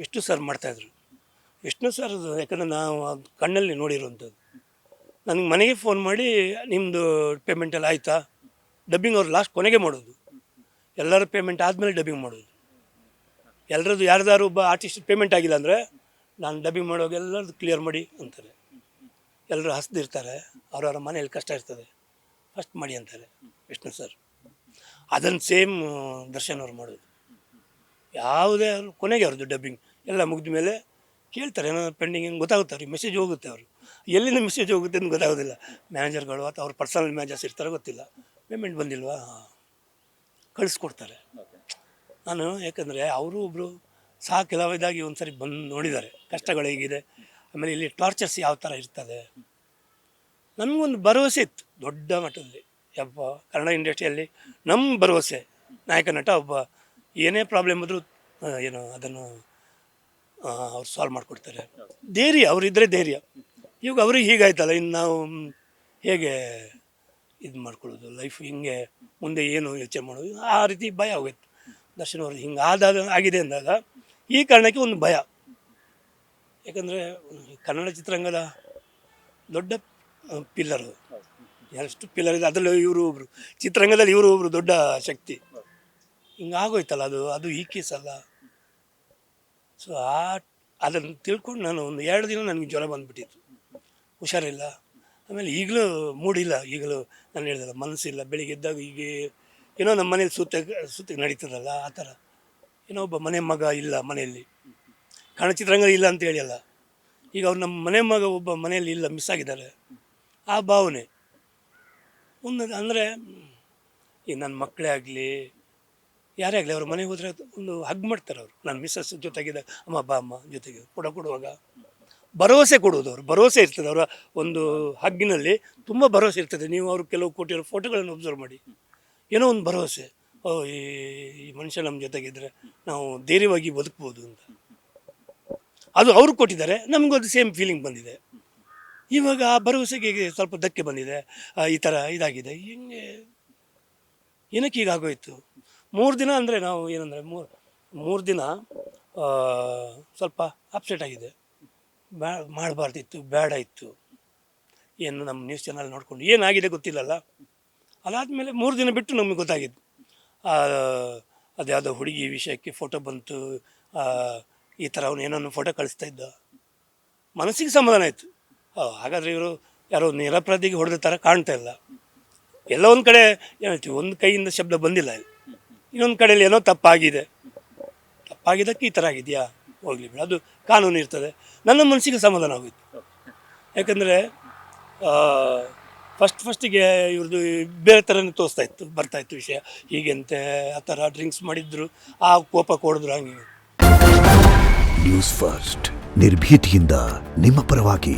Vishnu sir ಮಾಡ್ತಾಯಿದ್ರು. Vishnu sir ಯಾಕಂದರೆ ನಾವು ಅದು ಕಣ್ಣಲ್ಲಿ ನೋಡಿರುವಂಥದ್ದು. ನನಗೆ ಮನೆಗೆ ಫೋನ್ ಮಾಡಿ ನಿಮ್ಮದು ಪೇಮೆಂಟ್ ಎಲ್ಲ ಆಯಿತಾ, ಡಬ್ಬಿಂಗ್ ಅವ್ರು ಲಾಸ್ಟ್ ಕೊನೆಗೆ ಮಾಡೋದು, ಎಲ್ಲರ ಪೇಮೆಂಟ್ ಆದಮೇಲೆ ಡಬ್ಬಿಂಗ್ ಮಾಡೋದು. ಎಲ್ಲರದ್ದು ಯಾರ್ದಾರು ಒಬ್ಬ ಆರ್ಟಿಸ್ಟ್ ಪೇಮೆಂಟ್ ಆಗಿಲ್ಲ ಅಂದರೆ ನಾನು ಡಬ್ಬಿಂಗ್ ಮಾಡುವಾಗ ಎಲ್ಲರದ್ದು ಕ್ಲಿಯರ್ ಮಾಡಿ ಅಂತಾರೆ. ಎಲ್ಲರೂ ಹಸ್ದಿರ್ತಾರೆ, ಅವ್ರವ್ರ ಮನೇಲಿ ಕಷ್ಟ ಇರ್ತದೆ, ಫಸ್ಟ್ ಮಾಡಿ ಅಂತಾರೆ ವಿಷ್ಣು ಸರ್. ಅದನ್ನು ಸೇಮ್ ದರ್ಶನ್ ಅವ್ರು ಮಾಡೋದು. ಯಾವುದೇ ಅವರು ಕೊನೆಗೆ ಅವ್ರದ್ದು ಡಬ್ಬಿಂಗ್ ಎಲ್ಲ ಮುಗಿದ ಮೇಲೆ ಕೇಳ್ತಾರೆ, ಏನೋ ಪೆಂಡಿಂಗ್ ಹೆಂಗೆ ಗೊತ್ತಾಗುತ್ತೆ ಅವ್ರಿಗೆ, ಮೆಸೇಜ್ ಹೋಗುತ್ತೆ. ಅವರು ಎಲ್ಲಿಂದ ಮೆಸೇಜ್ ಹೋಗುತ್ತೆ ಅಂತ ಗೊತ್ತಾಗೋದಿಲ್ಲ. ಮ್ಯಾನೇಜರ್ಗಳು ಅಥವಾ ಅವ್ರ ಪರ್ಸನಲ್ ಮ್ಯಾನೇಜರ್ಸ್ ಇರ್ತಾರೆ, ಗೊತ್ತಿಲ್ಲ. ಪೇಮೆಂಟ್ ಬಂದಿಲ್ವಾ, ಕಳಿಸ್ಕೊಡ್ತಾರೆ. ನಾನು ಯಾಕಂದರೆ ಅವರು ಒಬ್ಬರು ಸಹ ಕೆಲವಿದಾಗಿ ಒಂದು ಸರಿ ಬಂದು ನೋಡಿದ್ದಾರೆ ಕಷ್ಟಗಳು ಹೇಗಿದೆ, ಆಮೇಲೆ ಇಲ್ಲಿ ಟಾರ್ಚರ್ಸ್ ಯಾವ ಥರ ಇರ್ತದೆ. ನಮಗೊಂದು ಭರವಸೆ ಇತ್ತು ದೊಡ್ಡ ಮಟ್ಟದಲ್ಲಿ, ಯಪ್ಪ ಕನ್ನಡ ಇಂಡಸ್ಟ್ರಿಯಲ್ಲಿ ನಮ್ಮ ಭರವಸೆ ನಾಯಕ ನಟ ಒಬ್ಬ ಏನೇ ಪ್ರಾಬ್ಲಮ್ ಆದರೂ ಏನು ಅದನ್ನು ಅವ್ರು ಸಾಲ್ವ್ ಮಾಡಿಕೊಡ್ತಾರೆ. ಧೈರ್ಯ ಅವರಿದ್ದರೆ ಧೈರ್ಯ. ಇವಾಗ ಅವ್ರಿಗೆ ಹೀಗಾಯ್ತಲ್ಲ, ಇನ್ನು ನಾವು ಹೇಗೆ ಇದು ಮಾಡ್ಕೊಳ್ಳೋದು, ಲೈಫ್ ಹಿಂಗೆ ಮುಂದೆ ಏನು ಯೋಚನೆ ಮಾಡೋದು, ಆ ರೀತಿ ಭಯ ಹೋಗುತ್ತೆ. ದರ್ಶನ್ ಅವ್ರಿಗೆ ಹಿಂಗೆ ಆಗಿದೆ ಅಂದಾಗ ಈ ಕಾರಣಕ್ಕೆ ಒಂದು ಭಯ. ಯಾಕಂದರೆ ಕನ್ನಡ ಚಿತ್ರರಂಗದ ದೊಡ್ಡ ಪಿಲ್ಲರು, ಎಷ್ಟು ಪಿಲ್ಲರ್ ಇದೆ ಅದರಲ್ಲಿ ಇವರು ಒಬ್ಬರು, ಚಿತ್ರರಂಗದಲ್ಲಿ ಇವರು ಒಬ್ಬರು ದೊಡ್ಡ ಶಕ್ತಿ. ಹಿಂಗಾಗೋಯ್ತಲ್ಲ, ಅದು ಈ ಕೇಸ್ ಅಲ್ಲ. ಸೊ ಅದನ್ನು ತಿಳ್ಕೊಂಡು ನಾನು ಒಂದು 2 ದಿನ ನನಗೆ ಜ್ವರ ಬಂದುಬಿಟ್ಟಿತ್ತು, ಹುಷಾರಿಲ್ಲ. ಆಮೇಲೆ ಈಗಲೂ ಮೂಡಿಲ್ಲ, ಈಗಲೂ ನಾನು ಹೇಳಿದಲ್ಲ ಮನಸ್ಸಿಲ್ಲ. ಬೆಳಿಗ್ಗೆ ಎದ್ದಾಗ ಈಗ ಏನೋ ನಮ್ಮ ಮನೇಲಿ ಸುತ್ತ ನಡೀತದಲ್ಲ ಆ ಥರ, ಏನೋ ಒಬ್ಬ ಮನೆ ಮಗ ಇಲ್ಲ ಮನೆಯಲ್ಲಿ, ಕನ್ನಡ ಚಿತ್ರರಂಗ ಇಲ್ಲ ಅಂತ ಹೇಳಿ ಅಲ್ಲ, ಈಗ ಅವ್ರು ನಮ್ಮ ಮನೆ ಮಗ ಒಬ್ಬ ಮನೆಯಲ್ಲಿ ಇಲ್ಲ, ಮಿಸ್ ಆಗಿದ್ದಾರೆ. ಆ ಭಾವನೆ ಒಂದು ಅಂದರೆ ಈಗ ನನ್ನ ಮಕ್ಕಳೇ ಆಗಲಿ ಯಾರೇ ಆಗಲಿ, ಅವ್ರ ಮನೆಗೆ ಹೋದರೆ ಒಂದು ಹಗ್ ಮಾಡ್ತಾರೆ ಅವರು. ನನ್ನ ಮಿಸ್ಸಸ್ ಜೊತೆಗಿದ್ದ ಅಮ್ಮ ಬಾ ಅಮ್ಮ ಜೊತೆಗೆ ಕೊಡುವಾಗ ಭರವಸೆ ಕೊಡುವುದು. ಅವರು ಭರವಸೆ ಇರ್ತದೆ, ಅವರ ಒಂದು ಹಗ್ಗಿನಲ್ಲಿ ತುಂಬ ಭರವಸೆ ಇರ್ತದೆ. ನೀವು ಅವರು ಕೆಲವು ಕೊಟ್ಟಿರೋ ಫೋಟೋಗಳನ್ನು ಒಬ್ಸರ್ವ್ ಮಾಡಿ, ಏನೋ ಒಂದು ಭರವಸೆ, ಓ ಈ ಮನುಷ್ಯ ನಮ್ಮ ಜೊತೆಗಿದ್ದರೆ ನಾವು ಧೈರ್ಯವಾಗಿ ಬದುಕ್ಬೋದು ಅಂತ. ಅದು ಅವರು ಕೊಟ್ಟಿದ್ದಾರೆ, ನಮಗೊಂದು ಸೇಮ್ ಫೀಲಿಂಗ್ ಬಂದಿದೆ. ಇವಾಗ ಆ ಭರವಸೆಗೆ ಸ್ವಲ್ಪ ಧಕ್ಕೆ ಬಂದಿದೆ, ಈ ಥರ ಇದಾಗಿದೆ. ಹಿಂಗೆ ಏನಕ್ಕೆ ಹೀಗಾಗೋಯ್ತು? 3 ದಿನ ಅಂದರೆ ನಾವು ಏನಂದರೆ 3 ದಿನ ಸ್ವಲ್ಪ ಅಪ್ಸೆಟ್ ಆಗಿದೆ. ಮಾಡಬಾರ್ದಿತ್ತು, ಬೇಡ ಇತ್ತು. ಏನು ನಮ್ಮ ನ್ಯೂಸ್ ಚಾನಲ್ ನೋಡಿಕೊಂಡು ಏನಾಗಿದೆ ಗೊತ್ತಿಲ್ಲಲ್ಲ. ಅದಾದಮೇಲೆ 3 ದಿನ ಬಿಟ್ಟು ನಮಗೆ ಗೊತ್ತಾಗಿದ್ದು, ಅದ್ಯಾವುದೋ ಹುಡುಗಿ ವಿಷಯಕ್ಕೆ ಫೋಟೋ ಬಂತು, ಈ ಥರ ಅವನು ಏನೋ ಫೋಟೋ ಕಳಿಸ್ತಾ ಇದ್ದ. ಮನಸ್ಸಿಗೆ ಸಮಾಧಾನ ಆಯಿತು. ಹಾಗಾದರೆ ಇವರು ಯಾರೋ ನಿರಪರಾಧಿಗೆ ಹೊಡೆದ ಥರ ಕಾಣ್ತಾ ಇಲ್ಲ. ಎಲ್ಲ ಒಂದು ಕಡೆ ಹೇಳ್ತೀವಿ, ಒಂದು ಕೈಯಿಂದ ಶಬ್ದ ಬಂದಿಲ್ಲ, ಇನ್ನೊಂದು ಕಡೆಯಲ್ಲಿ ಏನೋ ತಪ್ಪಾಗಿದ್ದಕ್ಕೆ ಈ ಥರ ಆಗಿದೆಯಾ, ಹೋಗಲಿ ಬಿಡಿ, ಅದು ಕಾನೂನು ಇರ್ತದೆ. ನನ್ನ ಮನಸ್ಸಿಗೆ ಸಮಾಧಾನ ಆಗೋಯ್ತು. ಯಾಕಂದರೆ ಫಸ್ಟಿಗೆ ಇವ್ರದ್ದು ಬೇರೆ ಥರನೇ ಬರ್ತಾಯಿತ್ತು ವಿಷಯ. ಹೀಗೆಂತೆ ಆ ಥರ ಡ್ರಿಂಕ್ಸ್ ಮಾಡಿದ್ರು, ಆ ಕೋಪ ಕೊಡಿದ್ರು, ಹಂಗೆ. ನ್ಯೂಸ್ ಫಸ್ಟ್ ನಿರ್ಭೀತಿಯಿಂದ ನಿಮ್ಮ ಪರವಾಗಿ.